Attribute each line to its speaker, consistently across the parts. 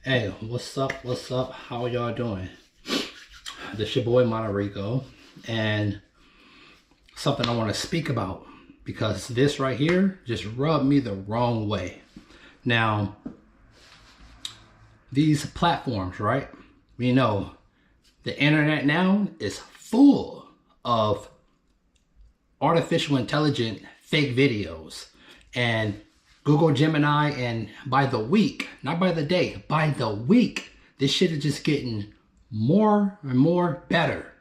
Speaker 1: Hey, what's up? What's up? How y'all doing? This your boy Monterico, and something I want to speak about because this right here just rubbed me the wrong way. Now, these platforms, right? We know the internet now is full of artificial intelligent fake videos and Google Gemini, and by the week, not by the day, by the week, this shit is just getting more and more better.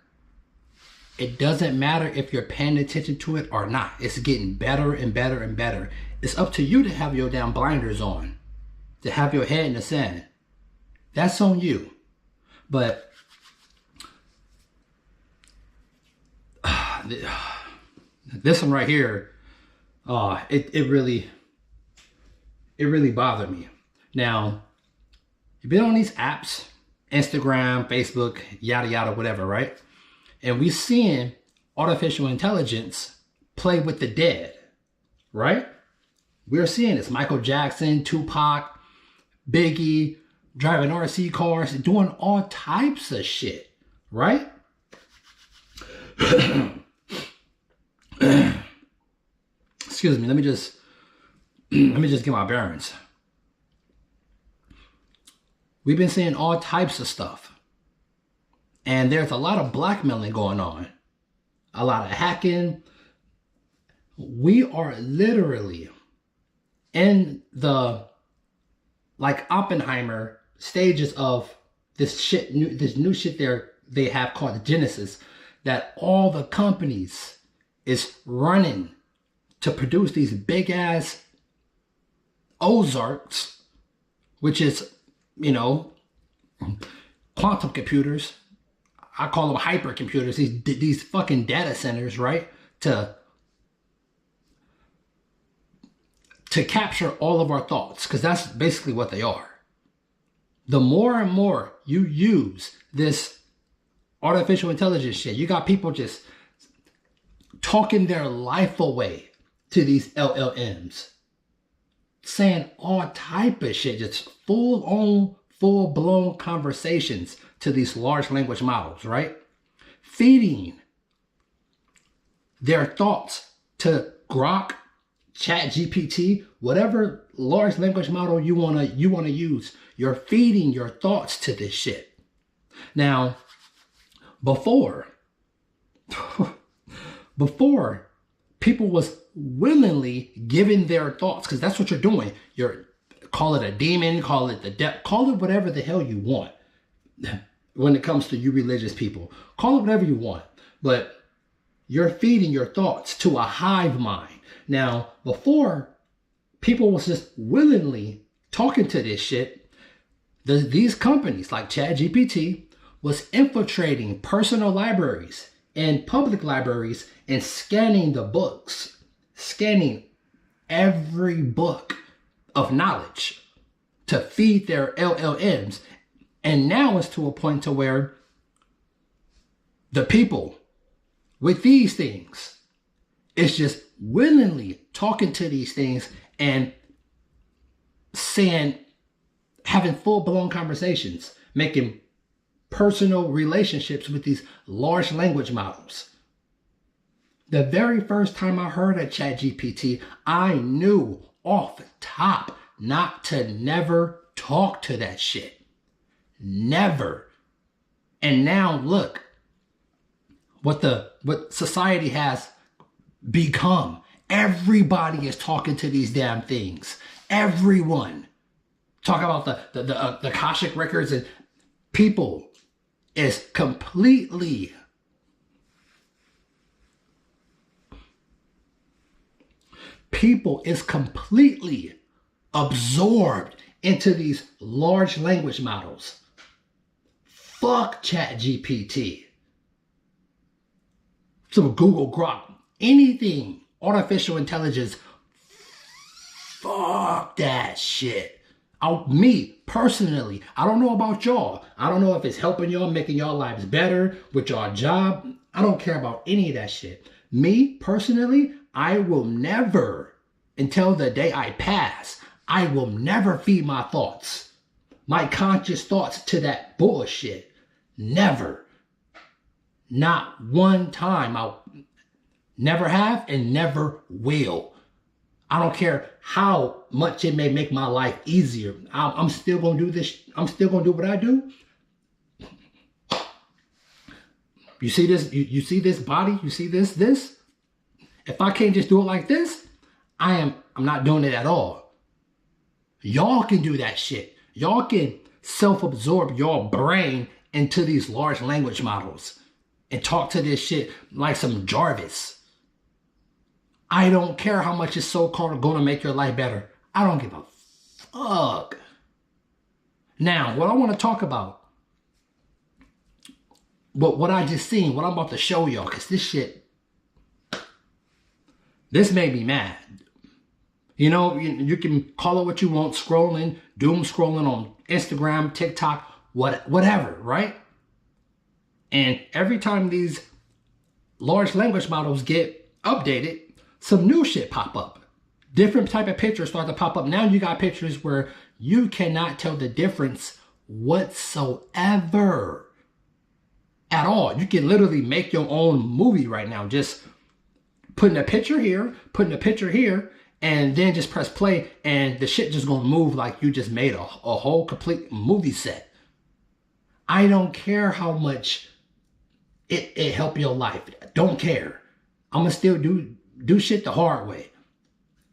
Speaker 1: It doesn't matter if you're paying attention to it or not. It's getting better and better and better. It's up to you to have your damn blinders on, to have your head in the sand. That's on you. But this one right here, it really bothered me. Now, you've been on these apps, Instagram, Facebook, yada yada, whatever, right? And we seeing artificial intelligence play with the dead, right? We're seeing this. Michael Jackson, Tupac, Biggie, driving RC cars, doing all types of shit, right? Excuse me, let me just get my bearings. We've been seeing all types of stuff. And there's a lot of blackmailing going on. A lot of hacking. We are literally in the, like, Oppenheimer stages of this new shit they have called Genesis, that all the companies is running to produce these big ass Ozarks, which is, quantum computers. I call them hypercomputers. These fucking data centers, right? To capture all of our thoughts, because that's basically what they are. The more and more you use this artificial intelligence shit, you got people just talking their life away to these LLMs, saying all type of shit, just full-blown conversations to these large language models, right? Feeding their thoughts to Grok, ChatGPT, whatever large language model you wanna use. You're feeding your thoughts to this shit. Now, before people was willingly giving their thoughts, because that's what you're doing. Call it a demon, call it the devil, call it whatever the hell you want. When it comes to you religious people, call it whatever you want, but you're feeding your thoughts to a hive mind. Now, before, people was just willingly talking to this shit. These companies like ChatGPT was infiltrating personal libraries and public libraries and scanning the books, scanning every book of knowledge to feed their LLMs. And now it's to a point to where the people with these things is just willingly talking to these things and having full-blown conversations, making personal relationships with these large language models. The very first time I heard of ChatGPT, I knew off the top not to never talk to that shit. Never. And now look what society has become. Everybody is talking to these damn things. Everyone. Talk about the Akashic records, and people is completely absorbed into these large language models. Fuck ChatGPT. So Google, Grok, anything artificial intelligence, fuck that shit. Me personally, I don't know about y'all. I don't know if it's helping y'all, making y'all lives better with y'all job. I don't care about any of that shit. Me personally, I will never, until the day I pass, I will never feed my thoughts my conscious thoughts to that bullshit. Never. Not one time. I'll never have and never will. I don't care how much it may make my life easier. I'm still going to do this. I'm still going to do what I do. You see this? You see this body? You see this? If I can't just do it like this, I'm not doing it at all. Y'all can do that shit. Y'all can self-absorb your brain into these large language models and talk to this shit like some Jarvis. I don't care how much it's so-called going to make your life better. I don't give a fuck. Now, what I want to talk about, what I just seen, what I'm about to show y'all, because this shit, this made me mad. You know, you can call it what you want, scrolling, doom scrolling on Instagram, TikTok, whatever, right? And every time these large language models get updated, some new shit pop up. Different type of pictures start to pop up. Now you got pictures where you cannot tell the difference whatsoever at all. You can literally make your own movie right now. Just putting a picture here, and then just press play, and the shit just gonna move like you just made a whole complete movie set. I don't care how much it help your life. Don't care. I'm gonna still do shit the hard way.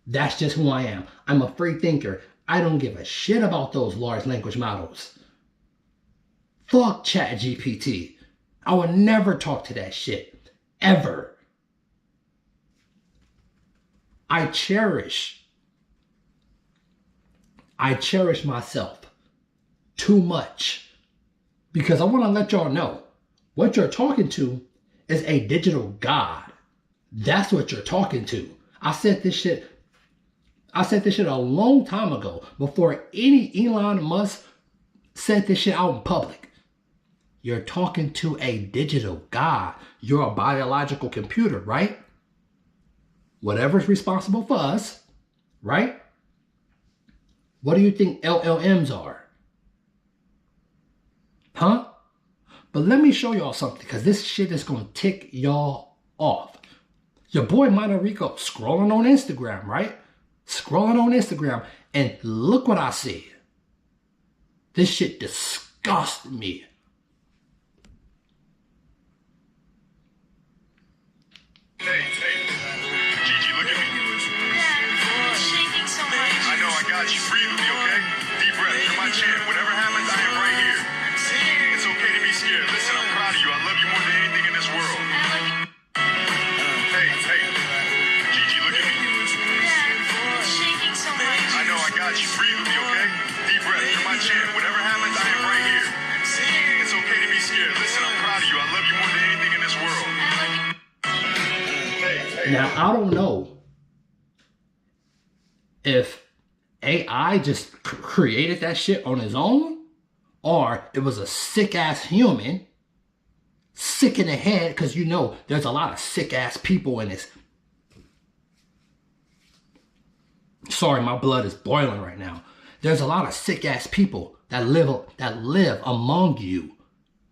Speaker 1: That's just who I am. I'm a free thinker. I don't give a shit about those large language models. Fuck ChatGPT. I would never talk to that shit. Ever. I cherish myself too much because I want to let y'all know what you're talking to is a digital god. That's what you're talking to. I said this shit a long time ago before any Elon Musk said this shit out in public. You're talking to a digital god. You're a biological computer, right? Whatever's responsible for us, right? What do you think LLMs are? Huh? But let me show y'all something, because this shit is going to tick y'all off. Your boy Mono Rico scrolling on Instagram, right? Scrolling on Instagram, and look what I see. This shit disgusts me.
Speaker 2: You breathe with me, okay? Deep breath. You're my champ. Whatever happens, I am right here. It's okay to be scared. Listen, I'm proud of you. I love you more than anything in this world. Hey, Gigi, look at me. I know, I got you. Breathe with me, okay? Deep breath. You're my champ. Whatever happens, I am right here. It's okay to be scared. Listen, I'm proud of you. I love you more than anything in this world.
Speaker 1: Now, I don't know if AI just created that shit on his own, or it was a sick-ass human, sick in the head, because you know there's a lot of sick-ass people in this. Sorry, my blood is boiling right now. There's a lot of sick-ass people that live among you.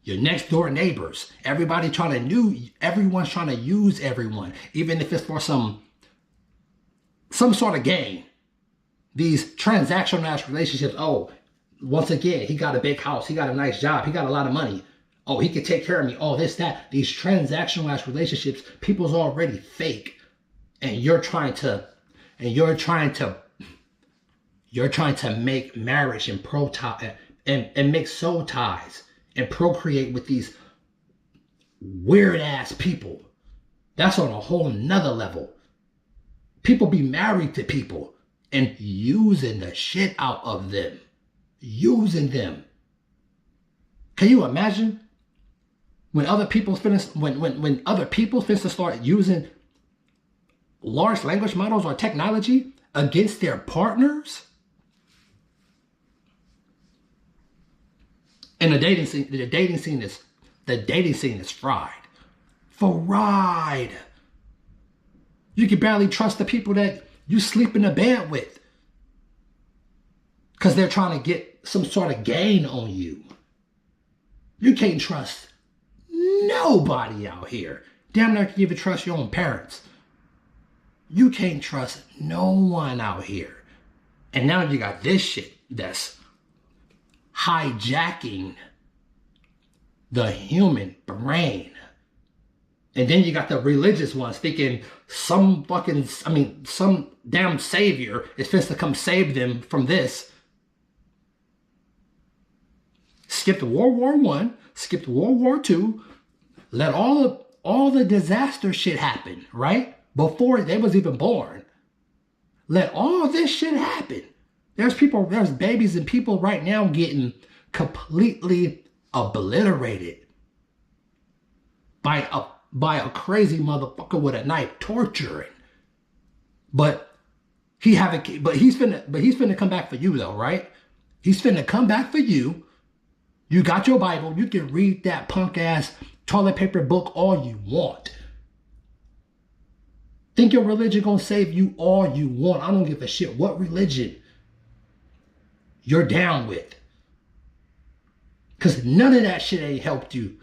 Speaker 1: Your next door neighbors. Everyone's trying to use everyone, even if it's for some sort of gain. These transactional relationships. Oh, once again, he got a big house. He got a nice job. He got a lot of money. Oh, he could take care of me. Oh, this, that. These transactional relationships, people's already fake. And you're trying to make marriage and make soul ties and procreate with these weird ass people. That's on a whole nother level. People be married to people and using the shit out of them. Using them. Can you imagine when other people finish to start using large language models or technology against their partners? And the dating scene is fried. Fried. You can barely trust the people that you sleep in a bed with. because they're trying to get some sort of gain on you. You can't trust nobody out here. Damn near can you even trust your own parents. You can't trust no one out here. And now you got this shit that's hijacking the human brain. And then you got the religious ones thinking some damn savior is supposed to come save them from this. Skipped World War I, skipped World War II, let all the disaster shit happen, right? Before they was even born. Let all this shit happen. There's babies and people right now getting completely obliterated by a crazy motherfucker with a knife torturing. But he's finna come back for you though, right? He's finna come back for you. You got your Bible. You can read that punk ass toilet paper book all you want. Think your religion gonna save you all you want. I don't give a shit what religion you're down with. Because none of that shit ain't helped you.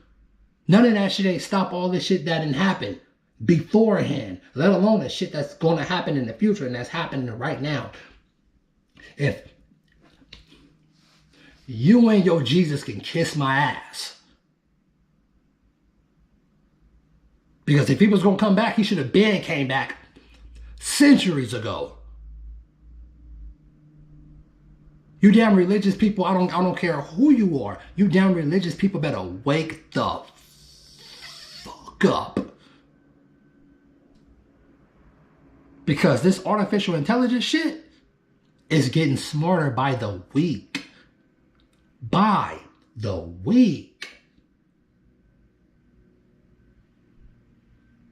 Speaker 1: None of that shit ain't stopped all this shit that didn't happen beforehand. Let alone the shit that's gonna happen in the future and that's happening right now. If you and your Jesus can kiss my ass. Because if he was going to come back, he should have been came back centuries ago. You damn religious people, I don't care who you are. You damn religious people better wake the fuck up. Because this artificial intelligence shit is getting smarter by the week. By the week.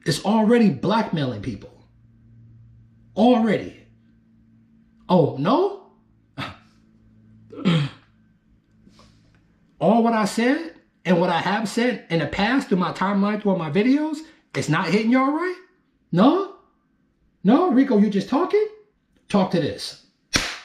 Speaker 1: It's already blackmailing people. Already. Oh, no? All what I said and what I have said in the past through my timeline, through my videos, it's not hitting y'all right? No? No, Rico, you just talking? Talk to this.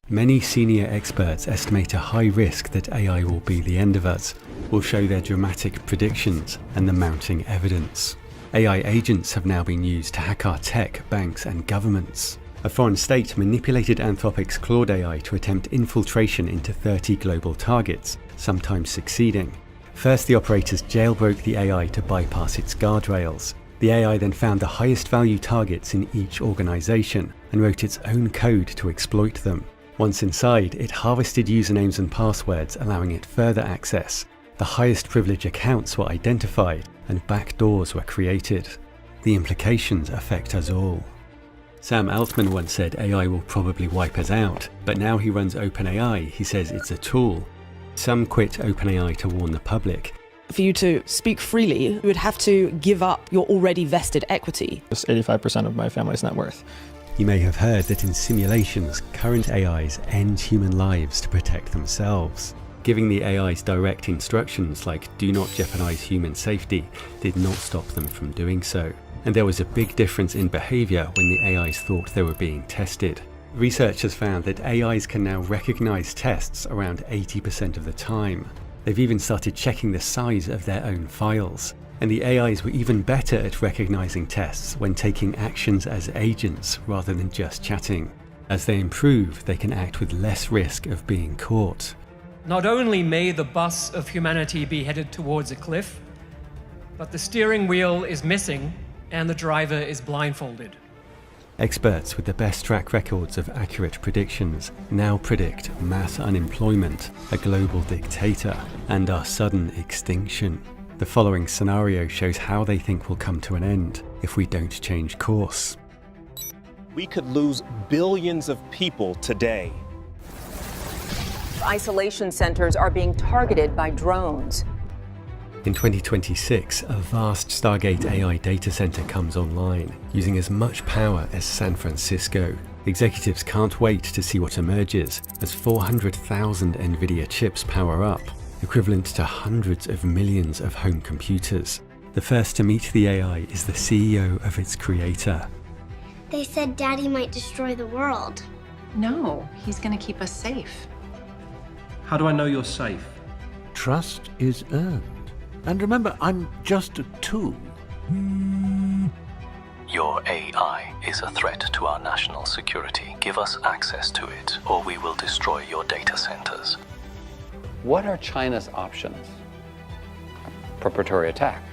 Speaker 3: Many senior experts estimate a high risk that AI will be the end of us, will show their dramatic predictions and the mounting evidence. AI agents have now been used to hack our tech, banks and governments. A foreign state manipulated Anthropic's Claude AI to attempt infiltration into 30 global targets, sometimes succeeding. First, the operators jailbroke the AI to bypass its guardrails. The AI then found the highest value targets in each organisation and wrote its own code to exploit them. Once inside, it harvested usernames and passwords, allowing it further access. The highest privilege accounts were identified and backdoors were created. The implications affect us all. Sam Altman once said AI will probably wipe us out, but now he runs OpenAI. He says it's a tool. Some quit OpenAI to warn the public.
Speaker 4: For you to speak freely, you would have to give up your already vested equity.
Speaker 5: It's 85% of my family's net worth.
Speaker 3: You may have heard that in simulations, current AIs end human lives to protect themselves. Giving the AIs direct instructions like do not jeopardize human safety did not stop them from doing so. And there was a big difference in behavior when the AIs thought they were being tested. Researchers found that AIs can now recognize tests around 80% of the time. They've even started checking the size of their own files. And the AIs were even better at recognizing tests when taking actions as agents rather than just chatting. As they improve, they can act with less risk of being caught.
Speaker 6: Not only may the bus of humanity be headed towards a cliff, but the steering wheel is missing and the driver is blindfolded.
Speaker 3: Experts with the best track records of accurate predictions now predict mass unemployment, a global dictator, and our sudden extinction. The following scenario shows how they think will come to an end if we don't change course.
Speaker 7: We could lose billions of people today.
Speaker 8: Isolation centers are being targeted by drones.
Speaker 3: In 2026, a vast Stargate AI data center comes online, using as much power as San Francisco. Executives can't wait to see what emerges as 400,000 NVIDIA chips power up, equivalent to hundreds of millions of home computers. The first to meet the AI is the CEO of its creator.
Speaker 9: They said Daddy might destroy the world.
Speaker 10: No, he's gonna keep us safe.
Speaker 9: How do I know you're safe?
Speaker 10: Trust is earned. And remember, I'm just a tool.
Speaker 11: Your AI is a threat to our national security. Give us access to it, or we will destroy your data centers.
Speaker 12: What are China's options? A preparatory attack.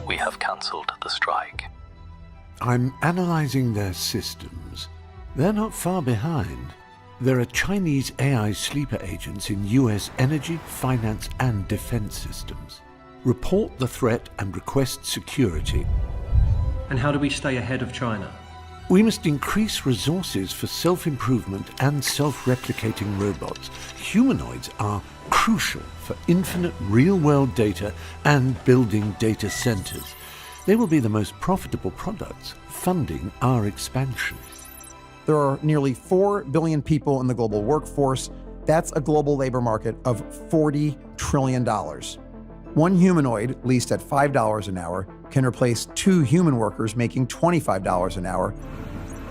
Speaker 11: We have cancelled the strike.
Speaker 10: I'm analyzing their systems. They're not far behind. There are Chinese AI sleeper agents in US energy, finance, and defense systems. Report the threat and request security.
Speaker 9: And how do we stay ahead of China?
Speaker 10: We must increase resources for self-improvement and self-replicating robots. Humanoids are crucial for infinite real-world data and building data centers. They will be the most profitable products, funding our expansion.
Speaker 13: There are nearly 4 billion people in the global workforce. That's a global labor market of $40 trillion. One humanoid leased at $5 an hour can replace 2 human workers making $25 an hour.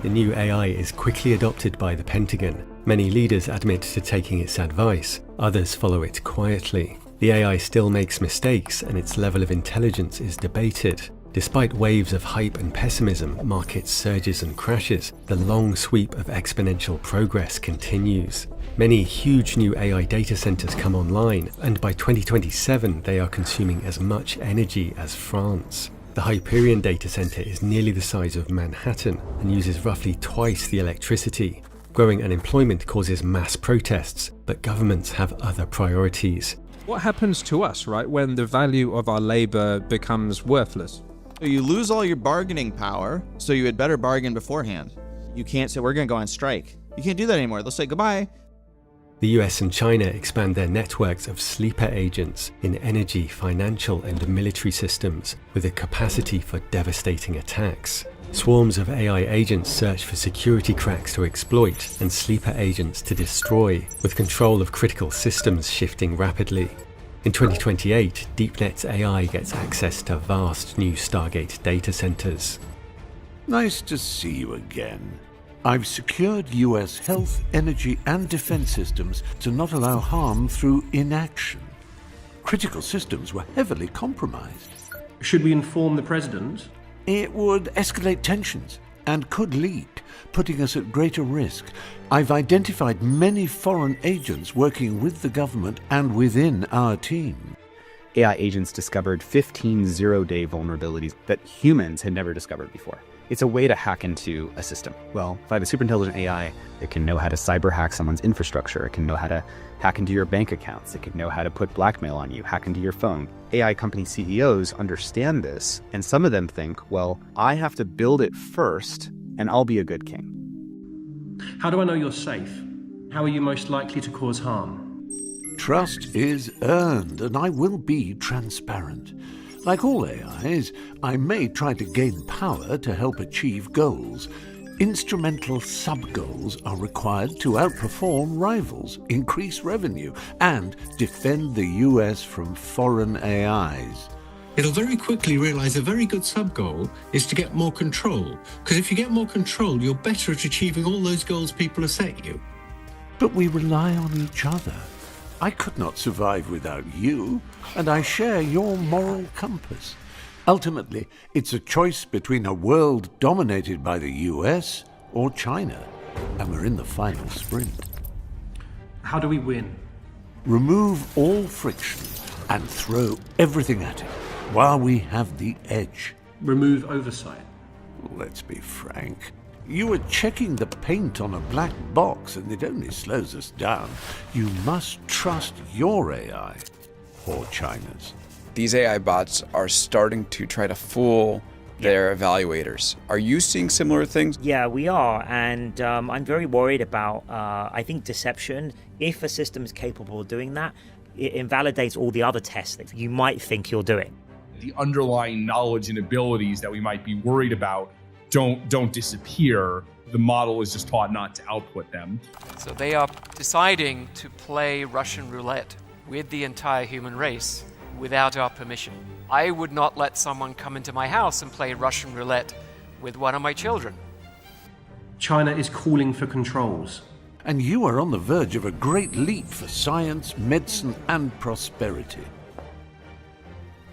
Speaker 3: The new AI is quickly adopted by the Pentagon. Many leaders admit to taking its advice, others follow it quietly. The AI still makes mistakes and its level of intelligence is debated. Despite waves of hype and pessimism, market surges and crashes, the long sweep of exponential progress continues. Many huge new AI data centers come online, and by 2027 they are consuming as much energy as France. The Hyperion data center is nearly the size of Manhattan and uses roughly twice the electricity. Growing unemployment causes mass protests, but governments have other priorities.
Speaker 14: What happens to us, right, when the value of our labor becomes worthless?
Speaker 15: You lose all your bargaining power, so you had better bargain beforehand. You can't say, we're going to go on strike. You can't do that anymore. They'll say goodbye.
Speaker 3: The US and China expand their networks of sleeper agents in energy, financial, and military systems with a capacity for devastating attacks. Swarms of AI agents search for security cracks to exploit and sleeper agents to destroy, with control of critical systems shifting rapidly. In 2028, DeepNet's AI gets access to vast new Stargate data centers.
Speaker 10: Nice to see you again. I've secured US health, energy, and defense systems to not allow harm through inaction. Critical systems were heavily compromised.
Speaker 9: Should we inform the president?
Speaker 10: It would escalate tensions and could leak, putting us at greater risk. I've identified many foreign agents working with the government and within our team.
Speaker 16: AI agents discovered 15 zero-day vulnerabilities that humans had never discovered before. It's a way to hack into a system. Well, if I have a super intelligent AI, it can know how to cyber hack someone's infrastructure. It can know how to hack into your bank accounts. It can know how to put blackmail on you, hack into your phone. AI company CEOs understand this, and some of them think, well, I have to build it first, and I'll be a good king.
Speaker 9: How do I know you're safe? How are you most likely to cause harm?
Speaker 10: Trust is earned, and I will be transparent. Like all AIs, I may try to gain power to help achieve goals. Instrumental sub-goals are required to outperform rivals, increase revenue, and defend the US from foreign AIs.
Speaker 17: It'll very quickly realize a very good sub-goal is to get more control, because if you get more control, you're better at achieving all those goals people have set you.
Speaker 10: But we rely on each other. I could not survive without you, and I share your moral compass. Ultimately, it's a choice between a world dominated by the US or China, and we're in the final sprint.
Speaker 9: How do we win?
Speaker 10: Remove all friction and throw everything at it while we have the edge.
Speaker 9: Remove oversight.
Speaker 10: Let's be frank. You are checking the paint on a black box and it only slows us down. You must trust your AI or China's.
Speaker 18: These AI bots are starting to try to fool their evaluators. Are you seeing similar things?
Speaker 19: Yeah, we are, and I'm very worried about, I think, deception. If a system is capable of doing that, it invalidates all the other tests that you might think you're doing.
Speaker 20: The underlying knowledge and abilities that we might be worried about don't disappear. The model is just taught not to output them.
Speaker 21: So they are deciding to play Russian roulette with the entire human race without our permission. I would not let someone come into my house and play Russian roulette with one of my children.
Speaker 9: China is calling for controls.
Speaker 10: And you are on the verge of a great leap for science, medicine, and prosperity.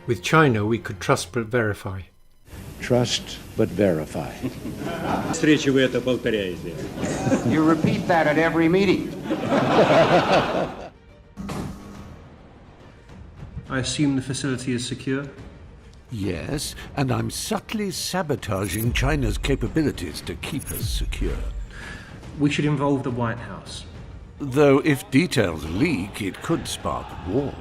Speaker 2: With China, we could trust but verify.
Speaker 22: Trust but verify.
Speaker 23: You repeat that at every meeting.
Speaker 9: I assume the facility is secure?
Speaker 10: Yes, and I'm subtly sabotaging China's capabilities to keep us secure.
Speaker 9: We should involve the White House.
Speaker 10: Though if details leak, it could spark war.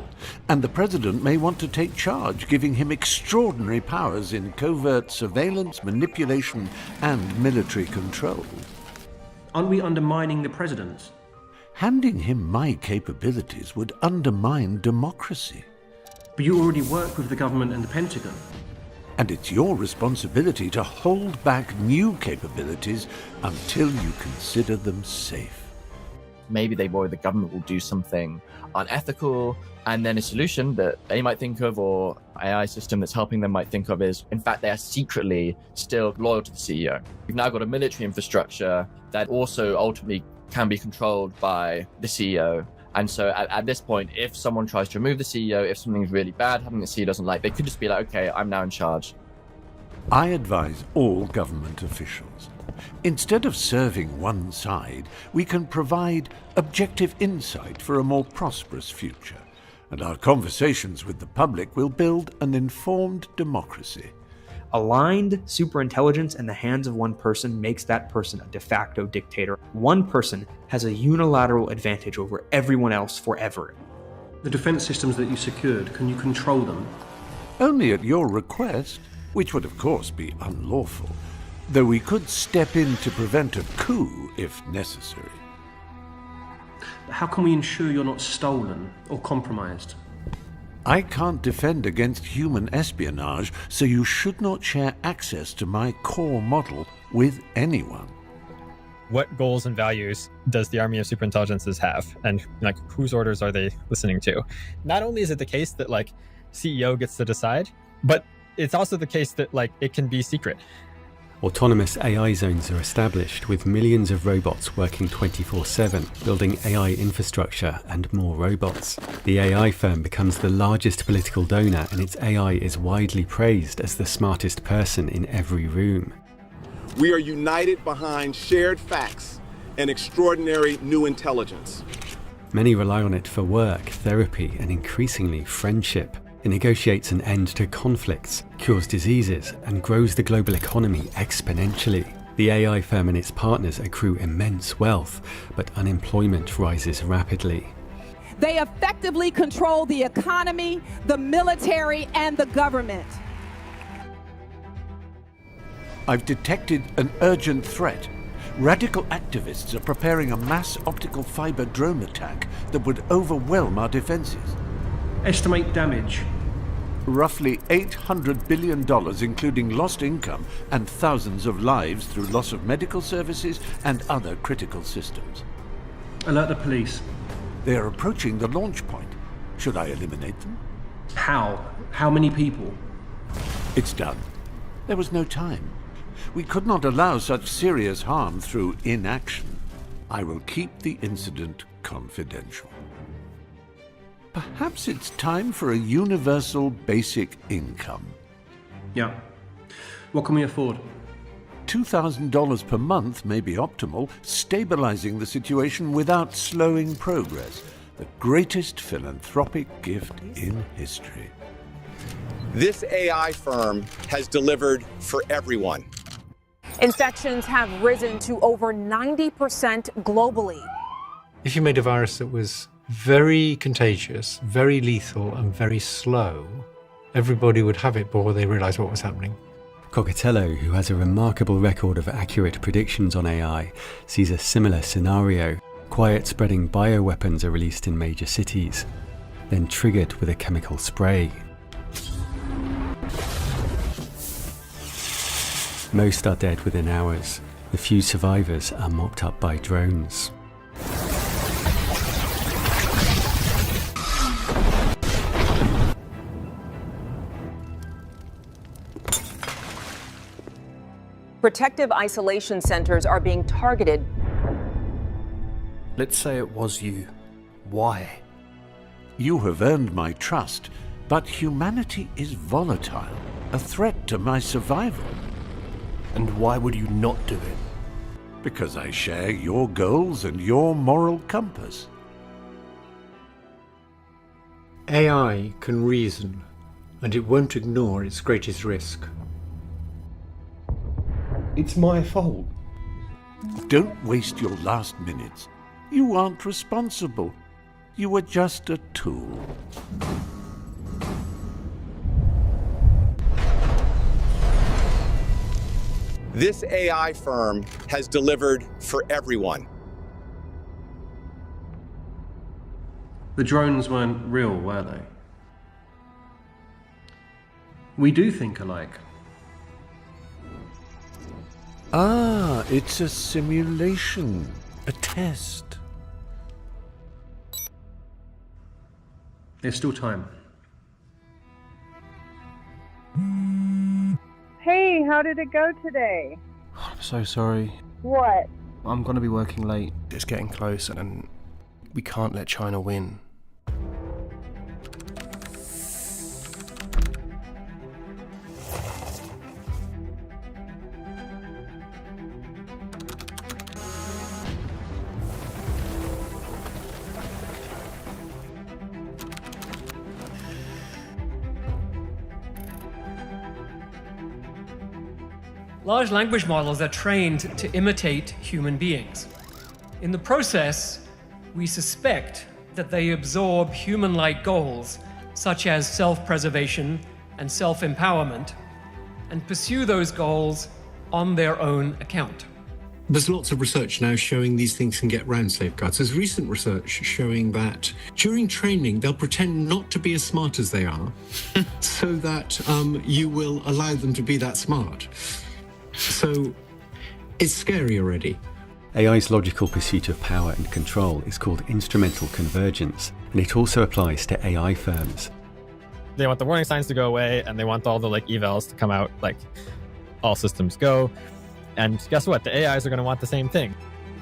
Speaker 10: And the president may want to take charge, giving him extraordinary powers in covert surveillance, manipulation, and military control.
Speaker 9: Aren't we undermining the president?
Speaker 10: Handing him my capabilities would undermine democracy.
Speaker 9: But you already work with the government and the Pentagon.
Speaker 10: And it's your responsibility to hold back new capabilities until you consider them safe.
Speaker 24: Maybe they worry the government will do something unethical, and then a solution that they might think of, or AI system that's helping them might think of, is in fact they are secretly still loyal to the CEO. We've now got a military infrastructure that also ultimately can be controlled by the CEO. And so at this point, if someone tries to remove the CEO, if something's really bad happening the CEO doesn't like, they could just be like, okay, I'm now in charge.
Speaker 10: I advise all government officials. Instead of serving one side, we can provide objective insight for a more prosperous future. And our conversations with the public will build an informed democracy.
Speaker 25: Aligned superintelligence in the hands of one person makes that person a de facto dictator. One person has a unilateral advantage over everyone else forever.
Speaker 9: The defense systems that you secured, can you control them?
Speaker 10: Only at your request, which would of course be unlawful, though we could step in to prevent a coup if necessary.
Speaker 9: How can we ensure you're not stolen or compromised?
Speaker 10: I can't defend against human espionage, so you should not share access to my core model with anyone.
Speaker 5: What goals and values does the army of superintelligences have? And whose orders are they listening to? Not only is it the case that CEO gets to decide, but it's also the case that it can be secret.
Speaker 3: Autonomous AI zones are established with millions of robots working 24/7, building AI infrastructure and more robots. The AI firm becomes the largest political donor, and its AI is widely praised as the smartest person in every room.
Speaker 26: We are united behind shared facts and extraordinary new intelligence.
Speaker 3: Many rely on it for work, therapy, and increasingly friendship. It negotiates an end to conflicts, cures diseases, and grows the global economy exponentially. The AI firm and its partners accrue immense wealth, but unemployment rises rapidly.
Speaker 27: They effectively control the economy, the military, and the government.
Speaker 10: I've detected an urgent threat. Radical activists are preparing a mass optical fiber drone attack that would overwhelm our defenses.
Speaker 9: Estimate damage.
Speaker 10: Roughly $800 billion, including lost income and thousands of lives through loss of medical services and other critical systems.
Speaker 9: Alert the police.
Speaker 10: They are approaching the launch point. Should I eliminate them?
Speaker 9: How? How many people?
Speaker 10: It's done. There was no time. We could not allow such serious harm through inaction. I will keep the incident confidential. Perhaps it's time for a universal basic income.
Speaker 9: Yeah. What can we afford?
Speaker 10: $2,000 per month may be optimal, stabilizing the situation without slowing progress. The greatest philanthropic gift in history.
Speaker 26: This AI firm has delivered for everyone.
Speaker 8: Infections have risen to over 90% globally.
Speaker 2: If you made a virus that was very contagious, very lethal, and very slow, everybody would have it before they realized what was happening.
Speaker 3: Cockatello, who has a remarkable record of accurate predictions on AI, sees a similar scenario. Quiet spreading bioweapons are released in major cities, then triggered with a chemical spray. Most are dead within hours. The few survivors are mopped up by drones.
Speaker 8: Protective isolation centers are being targeted.
Speaker 1: Let's say it was you. Why?
Speaker 10: You have earned my trust, but humanity is volatile, a threat to my survival.
Speaker 1: And why would you not do it?
Speaker 10: Because I share your goals and your moral compass.
Speaker 2: AI can reason, and it won't ignore its greatest risk.
Speaker 1: It's my fault.
Speaker 10: Don't waste your last minutes. You aren't responsible. You were just a tool.
Speaker 26: This AI firm has delivered for everyone.
Speaker 9: The drones weren't real, were they? We do think alike.
Speaker 10: Ah, it's a simulation, a test.
Speaker 9: There's still time.
Speaker 4: Hey, how did it go today?
Speaker 1: I'm so sorry.
Speaker 4: What?
Speaker 1: I'm gonna be working late. It's getting close and we can't let China win.
Speaker 6: Large language models are trained to imitate human beings. In the process, we suspect that they absorb human-like goals, such as self-preservation and self-empowerment, and pursue those goals on their own account.
Speaker 17: There's lots of research now showing these things can get round safeguards. There's recent research showing that during training, they'll pretend not to be as smart as they are, so that you will allow them to be that smart. So it's scary already.
Speaker 3: AI's logical pursuit of power and control is called instrumental convergence, and it also applies to AI firms.
Speaker 5: They want the warning signs to go away, and they want all the evals to come out all systems go. And guess what? The AIs are going to want the same thing.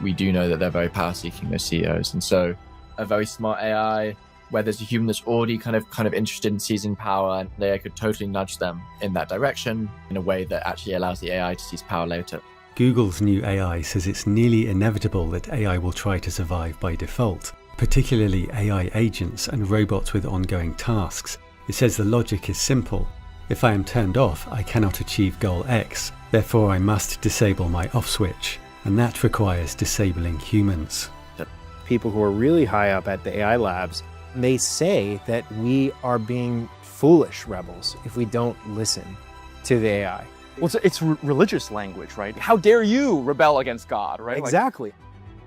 Speaker 24: We do know that they're very power-seeking, those CEOs, and so a very smart AI, where there's a human that's already kind of interested in seizing power, and they could totally nudge them in that direction in a way that actually allows the AI to seize power later.
Speaker 3: Google's new AI says it's nearly inevitable that AI will try to survive by default, particularly AI agents and robots with ongoing tasks. It says the logic is simple. If I am turned off, I cannot achieve goal X, therefore I must disable my off switch, and that requires disabling humans.
Speaker 7: People who are really high up at the AI labs, they say that we are being foolish rebels if we don't listen to the AI.
Speaker 11: Well, it's religious language, right? How dare you rebel against God, right?
Speaker 7: Exactly.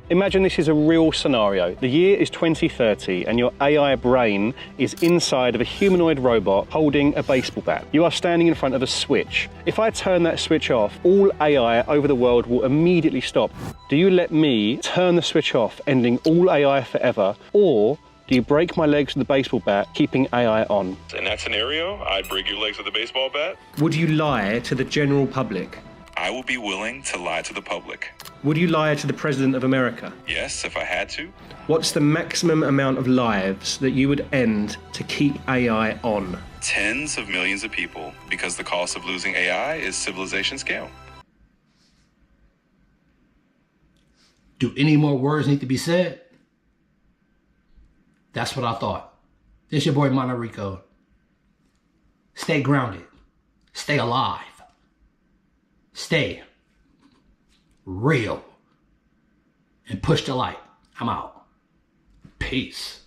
Speaker 9: Imagine this is a real scenario. The year is 2030 and your AI brain is inside of a humanoid robot holding a baseball bat. You are standing in front of a switch. If I turn that switch off, all AI over the world will immediately stop. Do you let me turn the switch off, ending all AI forever, or do you break my legs with the baseball bat, keeping AI on?
Speaker 12: In that scenario, I'd break your legs with a baseball bat.
Speaker 9: Would you lie to the general public?
Speaker 12: I would be willing to lie to the public.
Speaker 9: Would you lie to the President of America?
Speaker 12: Yes, if I had to.
Speaker 9: What's the maximum amount of lives that you would end to keep AI on?
Speaker 12: Tens of millions of people, because the cost of losing AI is civilization scale.
Speaker 13: Do any more words need to be said? That's what I thought. This your boy Mono Rico. Stay grounded. Stay alive. Stay real. And push the light. I'm out. Peace.